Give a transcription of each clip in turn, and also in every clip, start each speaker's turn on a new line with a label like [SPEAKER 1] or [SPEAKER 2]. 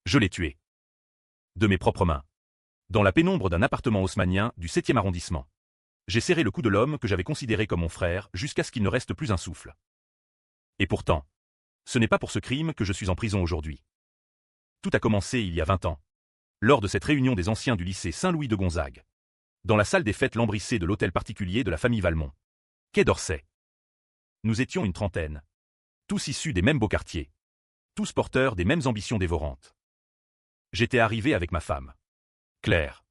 [SPEAKER 1] Je l'ai tué. De mes propres mains. Dans la pénombre d'un appartement haussmannien du 7e arrondissement. J'ai serré le cou de l'homme que j'avais considéré comme mon frère jusqu'à ce qu'il ne reste plus un souffle. Et pourtant, ce n'est pas pour ce crime que je suis en prison aujourd'hui. Tout a commencé il y a 20 ans, lors de cette réunion des anciens du lycée Saint-Louis de Gonzague, dans la salle des fêtes lambrissée de l'hôtel particulier de la famille Valmont, quai d'Orsay. Nous étions une trentaine, tous issus des mêmes beaux quartiers, tous porteurs des mêmes ambitions dévorantes. J'étais arrivé avec ma femme, Claire,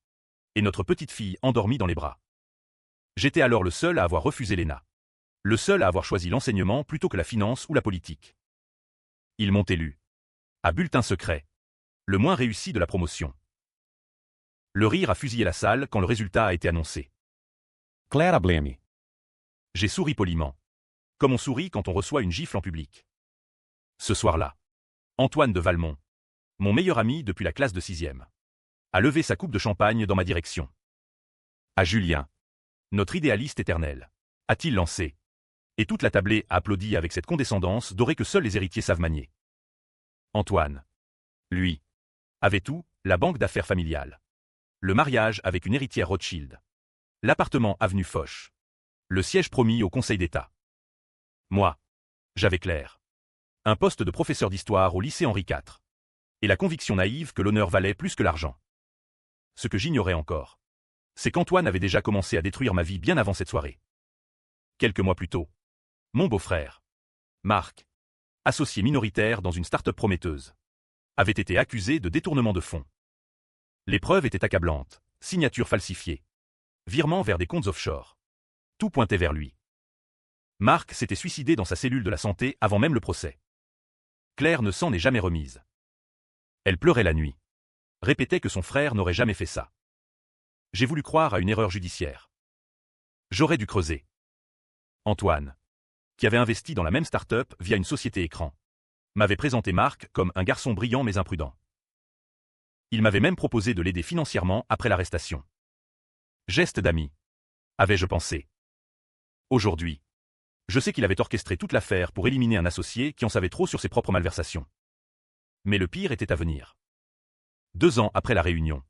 [SPEAKER 1] et notre petite fille endormie dans les bras. J'étais alors le seul à avoir refusé l'ENA, le seul à avoir choisi l'enseignement plutôt que la finance ou la politique. Ils m'ont élu, à bulletin secret, le moins réussi de la promotion. Le rire a fusillé la salle quand le résultat a été annoncé.
[SPEAKER 2] Claire a blâmé.
[SPEAKER 1] J'ai souri poliment, comme on sourit quand on reçoit une gifle en public. Ce soir-là, Antoine de Valmont, mon meilleur ami depuis la classe de 6e, a levé sa coupe de champagne dans ma direction. À Julien, notre idéaliste éternel, a-t-il lancé. Et toute la tablée a applaudi avec cette condescendance dorée que seuls les héritiers savent manier. Antoine, lui, avait tout, la banque d'affaires familiale, le mariage avec une héritière Rothschild, l'appartement avenue Foch, le siège promis au Conseil d'État. Moi, j'avais Claire, un poste de professeur d'histoire au lycée Henri IV, et la conviction naïve que l'honneur valait plus que l'argent. Ce que j'ignorais encore, c'est qu'Antoine avait déjà commencé à détruire ma vie bien avant cette soirée. Quelques mois plus tôt, mon beau-frère, Marc, associé minoritaire dans une start-up prometteuse, avait été accusé de détournement de fonds. Les preuves étaient accablantes, signatures falsifiées, virements vers des comptes offshore. Tout pointait vers lui. Marc s'était suicidé dans sa cellule de la santé avant même le procès. Claire ne s'en est jamais remise. Elle pleurait la nuit, répétait que son frère n'aurait jamais fait ça. J'ai voulu croire à une erreur judiciaire. J'aurais dû creuser. Antoine, qui avait investi dans la même start-up via une société écran, m'avait présenté Marc comme un garçon brillant mais imprudent. Il m'avait même proposé de l'aider financièrement après l'arrestation. Geste d'ami, avais-je pensé. Aujourd'hui, je sais qu'il avait orchestré toute l'affaire pour éliminer un associé qui en savait trop sur ses propres malversations. Mais le pire était à venir. 2 ans après la réunion,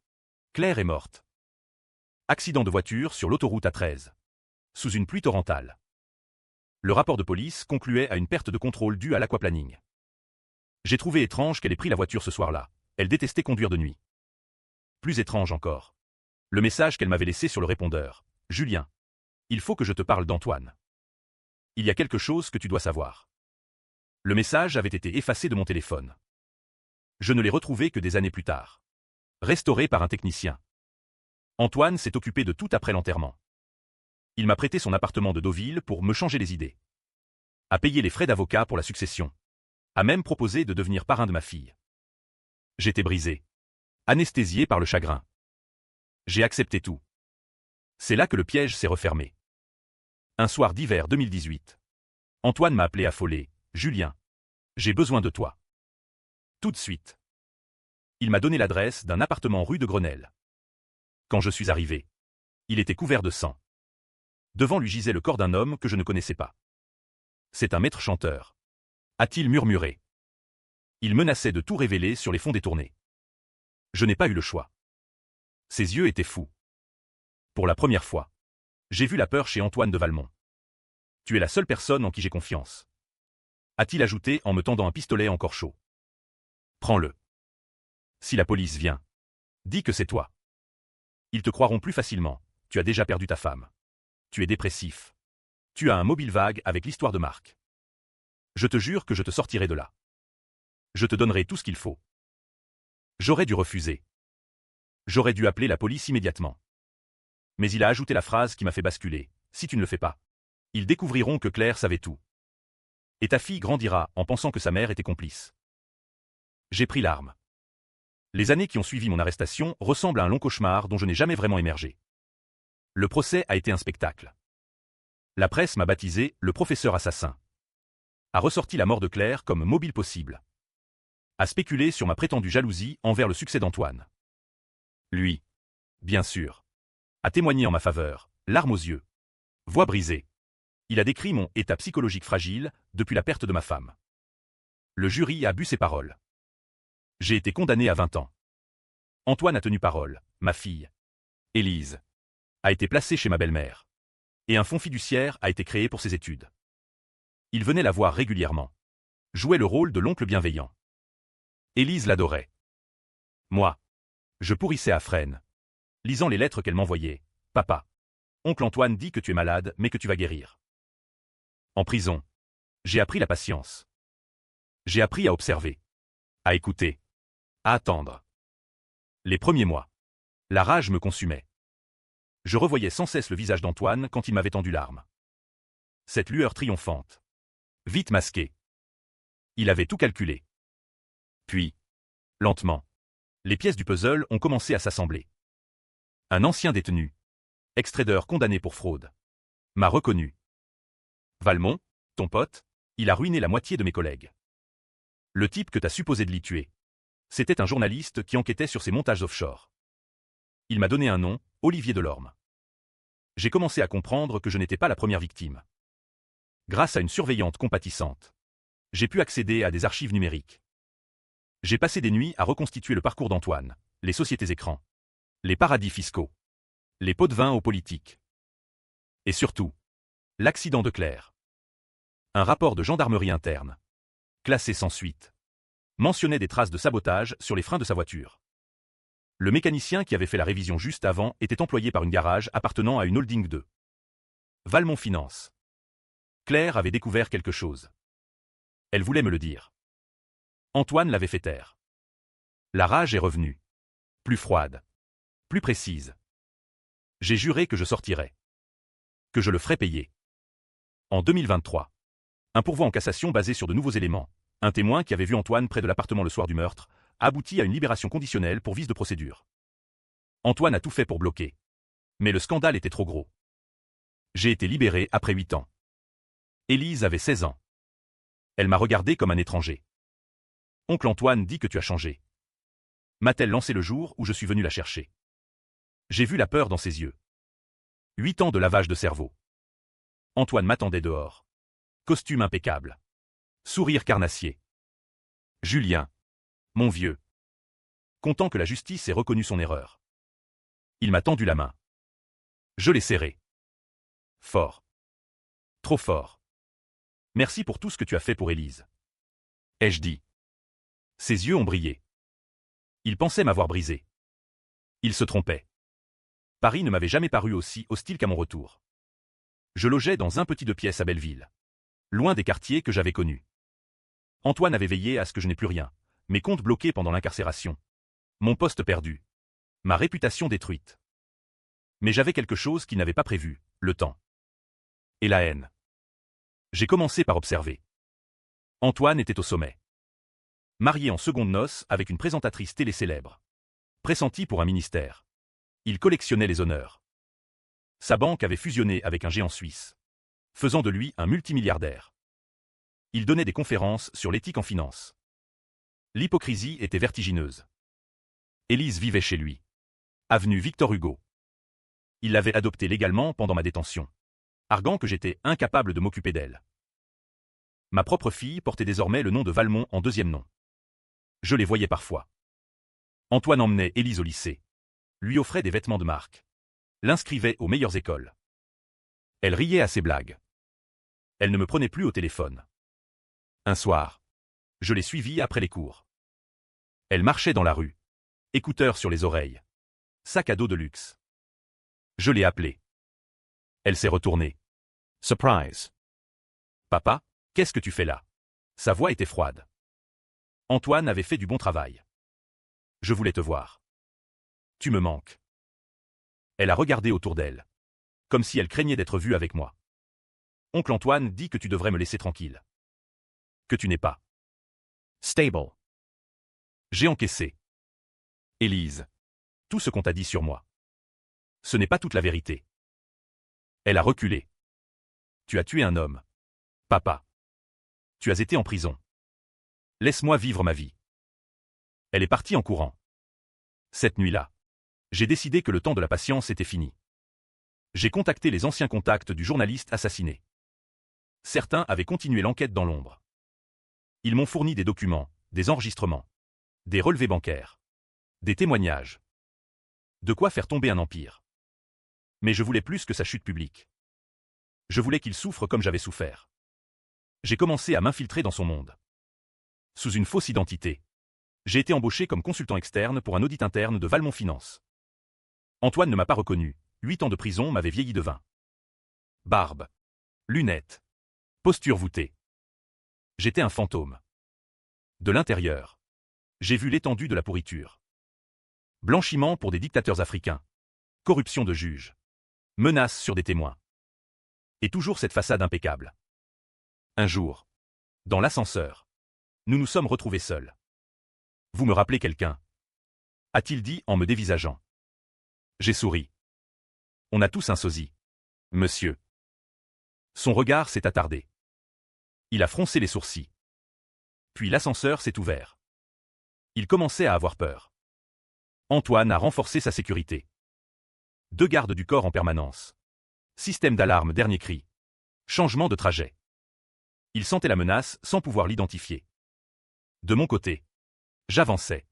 [SPEAKER 1] Claire est morte. Accident de voiture sur l'autoroute A13. Sous une pluie torrentale. Le rapport de police concluait à une perte de contrôle due à l'aquaplaning. J'ai trouvé étrange qu'elle ait pris la voiture ce soir-là. Elle détestait conduire de nuit. Plus étrange encore, le message qu'elle m'avait laissé sur le répondeur. Julien, il faut que je te parle d'Antoine. Il y a quelque chose que tu dois savoir. Le message avait été effacé de mon téléphone. Je ne l'ai retrouvé que des années plus tard. Restauré par un technicien. Antoine s'est occupé de tout après l'enterrement. Il m'a prêté son appartement de Deauville pour me changer les idées. A payé les frais d'avocat pour la succession. A même proposé de devenir parrain de ma fille. J'étais brisé. Anesthésié par le chagrin. J'ai accepté tout. C'est là que le piège s'est refermé. Un soir d'hiver 2018. Antoine m'a appelé affolé. Julien, j'ai besoin de toi. Tout de suite. Il m'a donné l'adresse d'un appartement rue de Grenelle. Quand je suis arrivé, il était couvert de sang. Devant lui gisait le corps d'un homme que je ne connaissais pas. C'est un maître chanteur, a-t-il murmuré. Il menaçait de tout révéler sur les fonds détournés. Je n'ai pas eu le choix. Ses yeux étaient fous. Pour la première fois, j'ai vu la peur chez Antoine de Valmont. Tu es la seule personne en qui j'ai confiance. A-t-il ajouté en me tendant un pistolet encore chaud. Prends-le. Si la police vient, dis que c'est toi. Ils te croiront plus facilement, tu as déjà perdu ta femme. Tu es dépressif. Tu as un mobile vague avec l'histoire de Marc. Je te jure que je te sortirai de là. Je te donnerai tout ce qu'il faut. J'aurais dû refuser. J'aurais dû appeler la police immédiatement. Mais il a ajouté la phrase qui m'a fait basculer. Si tu ne le fais pas, ils découvriront que Claire savait tout. Et ta fille grandira en pensant que sa mère était complice. J'ai pris l'arme. Les années qui ont suivi mon arrestation ressemblent à un long cauchemar dont je n'ai jamais vraiment émergé. Le procès a été un spectacle. La presse m'a baptisé le professeur assassin. A ressorti la mort de Claire comme mobile possible. A spéculé sur ma prétendue jalousie envers le succès d'Antoine. Lui, bien sûr, a témoigné en ma faveur, larmes aux yeux, voix brisée. Il a décrit mon état psychologique fragile depuis la perte de ma femme. Le jury a bu ses paroles. J'ai été condamné à 20 ans. Antoine a tenu parole, ma fille, Élise, a été placée chez ma belle-mère. Et un fonds fiduciaire a été créé pour ses études. Il venait la voir régulièrement. Jouait le rôle de l'oncle bienveillant. Élise l'adorait. Moi, je pourrissais à Fresnes, lisant les lettres qu'elle m'envoyait. Papa, oncle Antoine dit que tu es malade, mais que tu vas guérir. En prison, j'ai appris la patience. J'ai appris à observer, à écouter, à attendre. Les premiers mois, la rage me consumait. Je revoyais sans cesse le visage d'Antoine quand il m'avait tendu l'arme. Cette lueur triomphante. Vite masquée. Il avait tout calculé. Puis, lentement, les pièces du puzzle ont commencé à s'assembler. Un ancien détenu, ex-trader condamné pour fraude, m'a reconnu. Valmont, ton pote, il a ruiné la moitié de mes collègues. Le type que t'as supposé de l'y tuer, c'était un journaliste qui enquêtait sur ses montages offshore. Il m'a donné un nom, Olivier Delorme. J'ai commencé à comprendre que je n'étais pas la première victime. Grâce à une surveillante compatissante, j'ai pu accéder à des archives numériques. J'ai passé des nuits à reconstituer le parcours d'Antoine, les sociétés écrans, les paradis fiscaux, les pots de vin aux politiques. Et surtout, l'accident de Claire. Un rapport de gendarmerie interne, classé sans suite, mentionnait des traces de sabotage sur les freins de sa voiture. Le mécanicien qui avait fait la révision juste avant était employé par une garage appartenant à une holding 2. Valmont Finance. Claire avait découvert quelque chose. Elle voulait me le dire. Antoine l'avait fait taire. La rage est revenue. Plus froide. Plus précise. J'ai juré que je sortirais. Que je le ferais payer. En 2023. Un pourvoi en cassation basé sur de nouveaux éléments, un témoin qui avait vu Antoine près de l'appartement le soir du meurtre, aboutit à une libération conditionnelle pour vice de procédure. Antoine a tout fait pour bloquer. Mais le scandale était trop gros. J'ai été libéré après 8 ans. Élise avait 16 ans. Elle m'a regardé comme un étranger. Oncle Antoine dit que tu as changé. M'a-t-elle lancé le jour où je suis venu la chercher. J'ai vu la peur dans ses yeux. 8 ans de lavage de cerveau. Antoine m'attendait dehors. Costume impeccable. Sourire carnassier. Julien. Mon vieux. Content que la justice ait reconnu son erreur. Il m'a tendu la main. Je l'ai serré. Fort. Trop fort. Merci pour tout ce que tu as fait pour Élise. Ai-je dit. Ses yeux ont brillé. Il pensait m'avoir brisé. Il se trompait. Paris ne m'avait jamais paru aussi hostile qu'à mon retour. Je logeais dans un petit 2 pièces à Belleville. Loin des quartiers que j'avais connus. Antoine avait veillé à ce que je n'ai plus rien. Mes comptes bloqués pendant l'incarcération. Mon poste perdu. Ma réputation détruite. Mais j'avais quelque chose qu'il n'avait pas prévu, le temps. Et la haine. J'ai commencé par observer. Antoine était au sommet. Marié en seconde noces avec une présentatrice télé célèbre. Pressenti pour un ministère. Il collectionnait les honneurs. Sa banque avait fusionné avec un géant suisse, faisant de lui un multimilliardaire. Il donnait des conférences sur l'éthique en finance. L'hypocrisie était vertigineuse. Élise vivait chez lui. Avenue Victor Hugo. Il l'avait adoptée légalement pendant ma détention, arguant que j'étais incapable de m'occuper d'elle. Ma propre fille portait désormais le nom de Valmont en deuxième nom. Je les voyais parfois. Antoine emmenait Élise au lycée, lui offrait des vêtements de marque, l'inscrivait aux meilleures écoles. Elle riait à ses blagues. Elle ne me prenait plus au téléphone. Un soir, je l'ai suivie après les cours. Elle marchait dans la rue, écouteurs sur les oreilles, sac à dos de luxe. Je l'ai appelée. Elle s'est retournée.
[SPEAKER 2] Surprise.
[SPEAKER 1] Papa, qu'est-ce que tu fais là? Sa voix était froide. Antoine avait fait du bon travail. Je voulais te voir. Tu me manques. Elle a regardé autour d'elle, comme si elle craignait d'être vue avec moi. Oncle Antoine dit que tu devrais me laisser tranquille. Que tu n'es pas
[SPEAKER 2] Stable.
[SPEAKER 1] J'ai encaissé. Élise, tout ce qu'on t'a dit sur moi. Ce n'est pas toute la vérité. Elle a reculé. Tu as tué un homme. Papa. Tu as été en prison. Laisse-moi vivre ma vie. Elle est partie en courant. Cette nuit-là, j'ai décidé que le temps de la patience était fini. J'ai contacté les anciens contacts du journaliste assassiné. Certains avaient continué l'enquête dans l'ombre. Ils m'ont fourni des documents, des enregistrements. Des relevés bancaires. Des témoignages. De quoi faire tomber un empire. Mais je voulais plus que sa chute publique. Je voulais qu'il souffre comme j'avais souffert. J'ai commencé à m'infiltrer dans son monde. Sous une fausse identité. J'ai été embauché comme consultant externe pour un audit interne de Valmont Finance. Antoine ne m'a pas reconnu. 8 ans de prison m'avaient vieilli de vin. Barbe. Lunettes. Posture voûtée. J'étais un fantôme. De l'intérieur. J'ai vu l'étendue de la pourriture. Blanchiment pour des dictateurs africains. Corruption de juges. Menaces sur des témoins. Et toujours cette façade impeccable. Un jour. Dans l'ascenseur. Nous nous sommes retrouvés seuls. Vous me rappelez quelqu'un? A-t-il dit en me dévisageant. J'ai souri. On a tous un sosie. Monsieur. Son regard s'est attardé. Il a froncé les sourcils. Puis l'ascenseur s'est ouvert. Il commençait à avoir peur. Antoine a renforcé sa sécurité. 2 gardes du corps en permanence. Système d'alarme dernier cri. Changement de trajet. Il sentait la menace sans pouvoir l'identifier. De mon côté. J'avançais.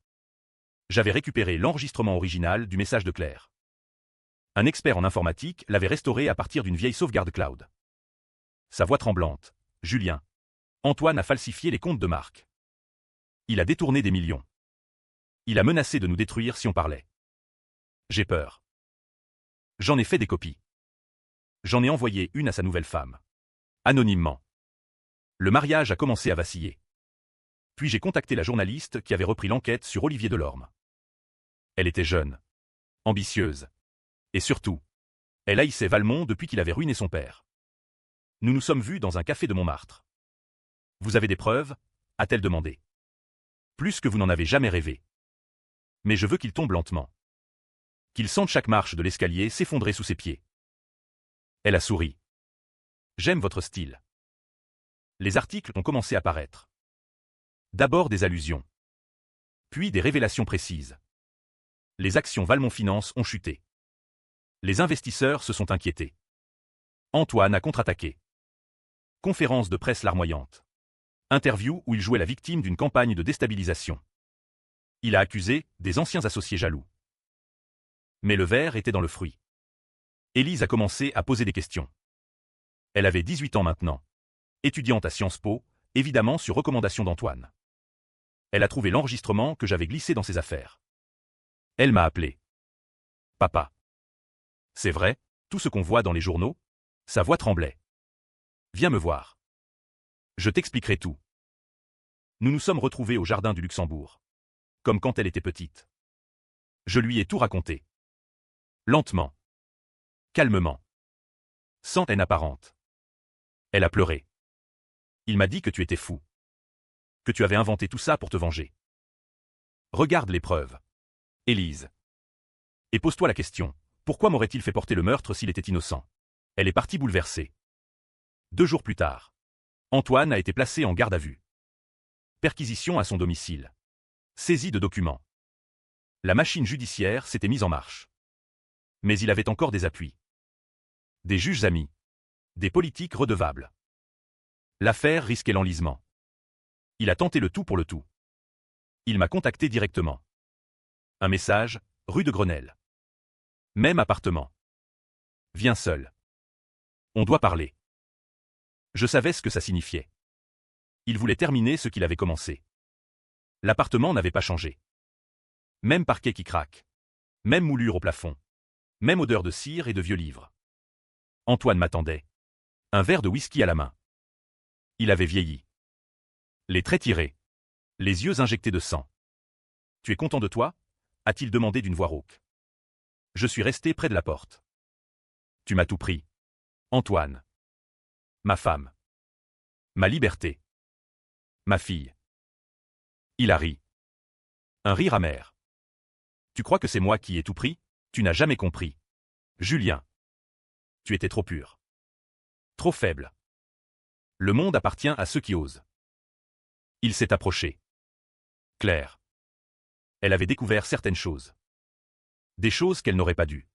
[SPEAKER 1] J'avais récupéré l'enregistrement original du message de Claire. Un expert en informatique l'avait restauré à partir d'une vieille sauvegarde cloud. Sa voix tremblante. Julien. Antoine a falsifié les comptes de Marc. Il a détourné des millions. Il a menacé de nous détruire si on parlait. J'ai peur. J'en ai fait des copies. J'en ai envoyé une à sa nouvelle femme. Anonymement. Le mariage a commencé à vaciller. Puis j'ai contacté la journaliste qui avait repris l'enquête sur Olivier Delorme. Elle était jeune. Ambitieuse. Et surtout, elle haïssait Valmont depuis qu'il avait ruiné son père. Nous nous sommes vus dans un café de Montmartre. Vous avez des preuves? A-t-elle demandé. Plus que vous n'en avez jamais rêvé. Mais je veux qu'il tombe lentement. Qu'il sente chaque marche de l'escalier s'effondrer sous ses pieds. Elle a souri. J'aime votre style. Les articles ont commencé à paraître. D'abord des allusions. Puis des révélations précises. Les actions Valmont Finance ont chuté. Les investisseurs se sont inquiétés. Antoine a contre-attaqué. Conférence de presse larmoyante. Interview où il jouait la victime d'une campagne de déstabilisation. Il a accusé des anciens associés jaloux. Mais le verre était dans le fruit. Élise a commencé à poser des questions. Elle avait 18 ans maintenant. Étudiante à Sciences Po, évidemment sur recommandation d'Antoine. Elle a trouvé l'enregistrement que j'avais glissé dans ses affaires. Elle m'a appelé. Papa. C'est vrai, tout ce qu'on voit dans les journaux? Sa voix tremblait. Viens me voir. Je t'expliquerai tout. Nous nous sommes retrouvés au jardin du Luxembourg. Comme quand elle était petite. Je lui ai tout raconté. Lentement. Calmement. Sans haine apparente. Elle a pleuré. Il m'a dit que tu étais fou. Que tu avais inventé tout ça pour te venger. Regarde les preuves. Élise. Et pose-toi la question, pourquoi m'aurait-il fait porter le meurtre s'il était innocent? Elle est partie bouleversée. 2 jours plus tard. Antoine a été placé en garde à vue. Perquisition à son domicile. Saisie de documents. La machine judiciaire s'était mise en marche. Mais il avait encore des appuis. Des juges amis. Des politiques redevables. L'affaire risquait l'enlisement. Il a tenté le tout pour le tout. Il m'a contacté directement. Un message, rue de Grenelle. Même appartement. Viens seul. On doit parler. Je savais ce que ça signifiait. Il voulait terminer ce qu'il avait commencé. L'appartement n'avait pas changé. Même parquet qui craque. Même moulure au plafond. Même odeur de cire et de vieux livres. Antoine m'attendait. Un verre de whisky à la main. Il avait vieilli. Les traits tirés. Les yeux injectés de sang. Tu es content de toi? A-t-il demandé d'une voix rauque. Je suis resté près de la porte. Tu m'as tout pris. Antoine. Ma femme. Ma liberté. Ma fille. Il a ri. Un rire amer. Tu crois que c'est moi qui ai tout pris? Tu n'as jamais compris. Julien. Tu étais trop pur. Trop faible. Le monde appartient à ceux qui osent. Il s'est approché. Claire. Elle avait découvert certaines choses. Des choses qu'elle n'aurait pas dû.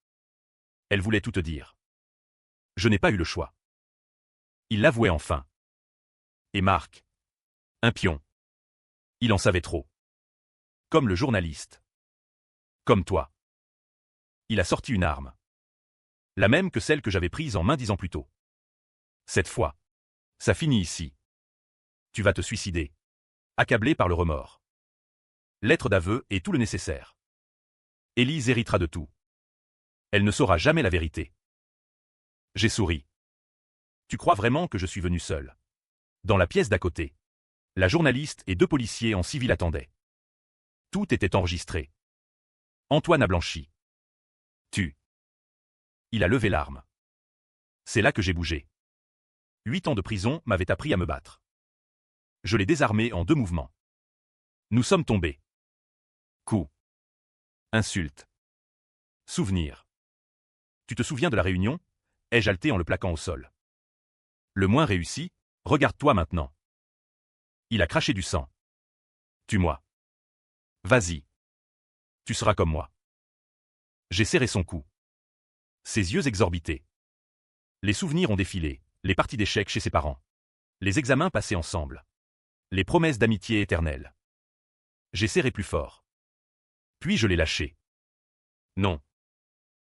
[SPEAKER 1] Elle voulait tout te dire. Je n'ai pas eu le choix. Il l'avouait enfin. Et Marc. Un pion. Il en savait trop. Comme le journaliste. Comme toi. Il a sorti une arme. La même que celle que j'avais prise en main 10 ans plus tôt. Cette fois, ça finit ici. Tu vas te suicider. Accablé par le remords. Lettre d'aveu et tout le nécessaire. Élise héritera de tout. Elle ne saura jamais la vérité. J'ai souri. Tu crois vraiment que je suis venu seul? Dans la pièce d'à côté, la journaliste et 2 policiers en civil attendaient. Tout était enregistré. Antoine a blanchi. Il a levé l'arme. C'est là que j'ai bougé. 8 ans de prison m'avaient appris à me battre. Je l'ai désarmé en 2 mouvements. Nous sommes tombés. Coup. Insulte. Souvenir. Tu te souviens de la réunion? Ai-je halté en le plaquant au sol. Le moins réussi, regarde-toi maintenant. Il a craché du sang. Tue-moi. Vas-y. Tu seras comme moi. J'ai serré son cou. Ses yeux exorbités. Les souvenirs ont défilé, les parties d'échecs chez ses parents. Les examens passés ensemble. Les promesses d'amitié éternelle. J'ai serré plus fort. Puis je l'ai lâché. Non.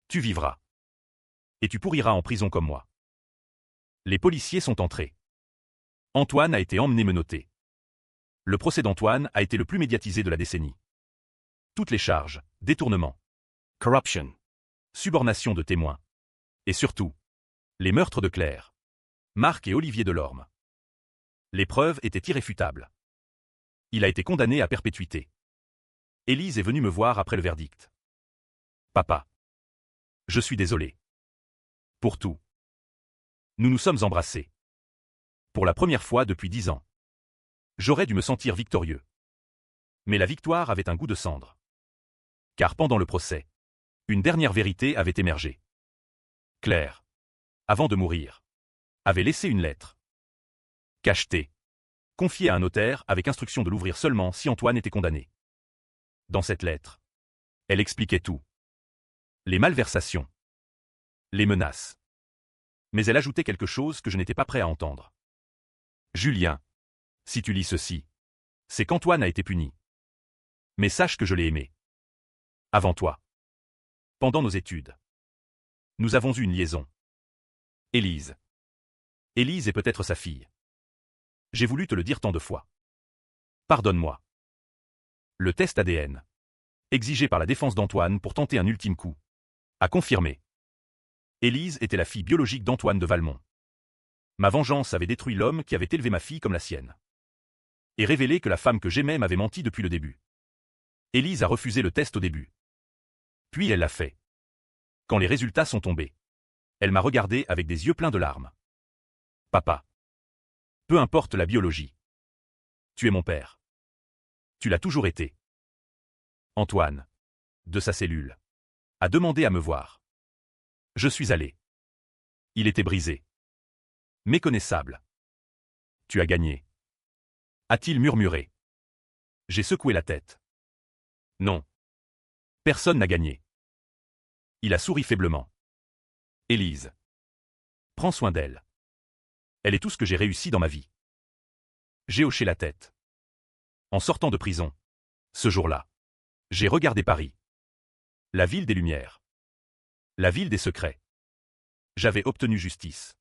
[SPEAKER 1] Tu vivras. Et tu pourriras en prison comme moi. Les policiers sont entrés. Antoine a été emmené menotté. Le procès d'Antoine a été le plus médiatisé de la décennie. Toutes les charges, détournement, corruption, subornation de témoins. Et surtout, les meurtres de Claire, Marc et Olivier Delorme. Les preuves étaient irréfutables. Il a été condamné à perpétuité. Élise est venue me voir après le verdict. Papa. Je suis désolé. Pour tout. Nous nous sommes embrassés. Pour la première fois depuis 10 ans. J'aurais dû me sentir victorieux. Mais la victoire avait un goût de cendre. Car pendant le procès, une dernière vérité avait émergé. Claire, avant de mourir, avait laissé une lettre. Cachetée. Confiée à un notaire avec instruction de l'ouvrir seulement si Antoine était condamné. Dans cette lettre, elle expliquait tout. Les malversations. Les menaces. Mais elle ajoutait quelque chose que je n'étais pas prêt à entendre. Julien, si tu lis ceci, c'est qu'Antoine a été puni. Mais sache que je l'ai aimé. Avant toi. Pendant nos études. Nous avons eu une liaison. Élise. Élise est peut-être sa fille. J'ai voulu te le dire tant de fois. Pardonne-moi. Le test ADN, exigé par la défense d'Antoine pour tenter un ultime coup, a confirmé. Élise était la fille biologique d'Antoine de Valmont. Ma vengeance avait détruit l'homme qui avait élevé ma fille comme la sienne. Et révélé que la femme que j'aimais m'avait menti depuis le début. Élise a refusé le test au début. Puis elle l'a fait. Quand les résultats sont tombés, elle m'a regardé avec des yeux pleins de larmes. Papa. Peu importe la biologie. Tu es mon père. Tu l'as toujours été. Antoine, de sa cellule, a demandé à me voir. Je suis allé. Il était brisé. Méconnaissable. Tu as gagné. A-t-il murmuré. J'ai secoué la tête. Non. Personne n'a gagné. Il a souri faiblement. Élise. Prends soin d'elle. Elle est tout ce que j'ai réussi dans ma vie. J'ai hoché la tête. En sortant de prison, ce jour-là, j'ai regardé Paris. La ville des Lumières. La ville des secrets. J'avais obtenu justice.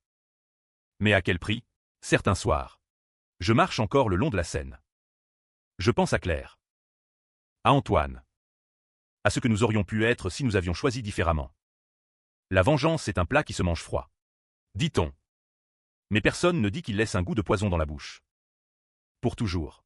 [SPEAKER 1] Mais à quel prix? Certains soirs, je marche encore le long de la Seine. Je pense à Claire. À Antoine. À ce que nous aurions pu être si nous avions choisi différemment. La vengeance est un plat qui se mange froid. Dit-on. Mais personne ne dit qu'il laisse un goût de poison dans la bouche. Pour toujours.